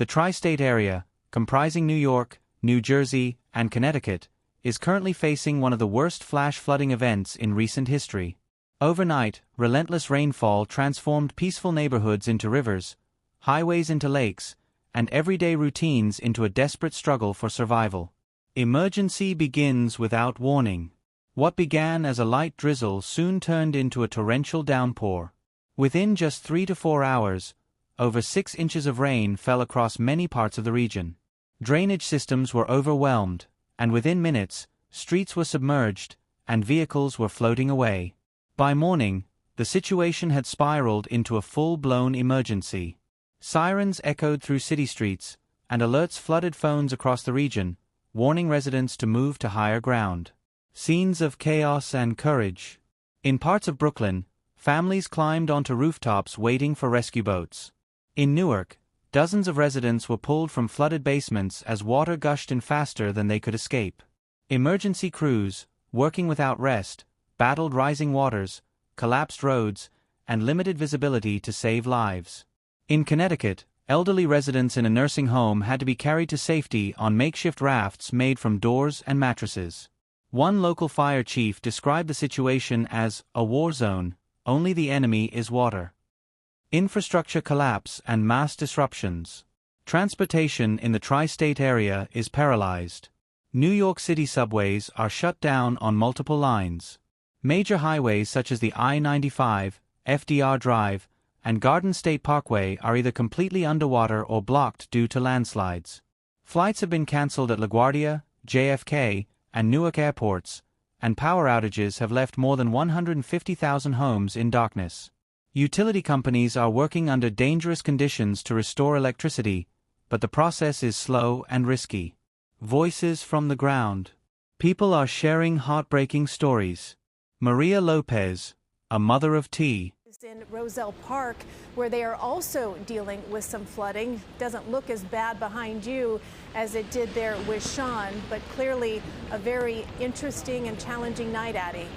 The tri-state area, comprising New York, New Jersey, and Connecticut, is currently facing one of the worst flash flooding events in recent history. Overnight, relentless rainfall transformed peaceful neighborhoods into rivers, highways into lakes, and everyday routines into a desperate struggle for survival. Emergency begins without warning. What began as a light drizzle soon turned into a torrential downpour. Within just 3 to 4 hours, over 6 inches of rain fell across many parts of the region. Drainage systems were overwhelmed, and within minutes, streets were submerged, and vehicles were floating away. By morning, the situation had spiraled into a full-blown emergency. Sirens echoed through city streets, and alerts flooded phones across the region, warning residents to move to higher ground. Scenes of chaos and courage. In parts of Brooklyn, families climbed onto rooftops waiting for rescue boats. In Newark, dozens of residents were pulled from flooded basements as water gushed in faster than they could escape. Emergency crews, working without rest, battled rising waters, collapsed roads, and limited visibility to save lives. In Connecticut, elderly residents in a nursing home had to be carried to safety on makeshift rafts made from doors and mattresses. One local fire chief described the situation as a war zone, only the enemy is water. Infrastructure collapse and mass disruptions. Transportation in the tri-state area is paralyzed. New York City subways are shut down on multiple lines. Major highways such as the I-95, FDR Drive, and Garden State Parkway are either completely underwater or blocked due to landslides. Flights have been canceled at LaGuardia, JFK, and Newark airports, and power outages have left more than 150,000 homes in darkness. Utility companies are working under dangerous conditions to restore electricity, but the process is slow and risky. Voices from the ground. People are sharing heartbreaking stories. Maria Lopez, a mother of T. In Roselle Park, where they are also dealing with some flooding. Doesn't look as bad behind you as it did there with Sean, but clearly a very interesting and challenging night, Addie.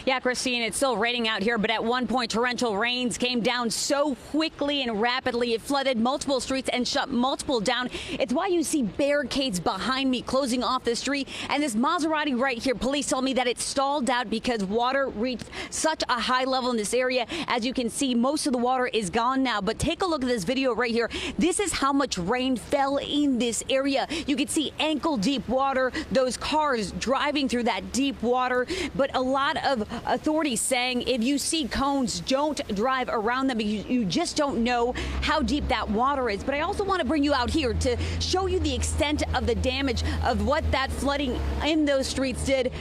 Yeah, Christine, it's still raining out here, but at one point torrential rains came down so quickly and rapidly it flooded multiple streets and shut multiple down. It's why you see barricades behind me closing off the street. And this Maserati right here, police tell me that it stalled out because water reached such a high level in this area. As you can see, most of the water is gone now. But take a look at this video right here. This is how much rain fell in this area. You can see ankle deep water, those cars driving through that deep water. But a lot of authorities saying if you see cones, don't drive around them because you just don't know how deep that water is. But I also want to bring you out here to show you the extent of the damage of what that flooding in those streets did.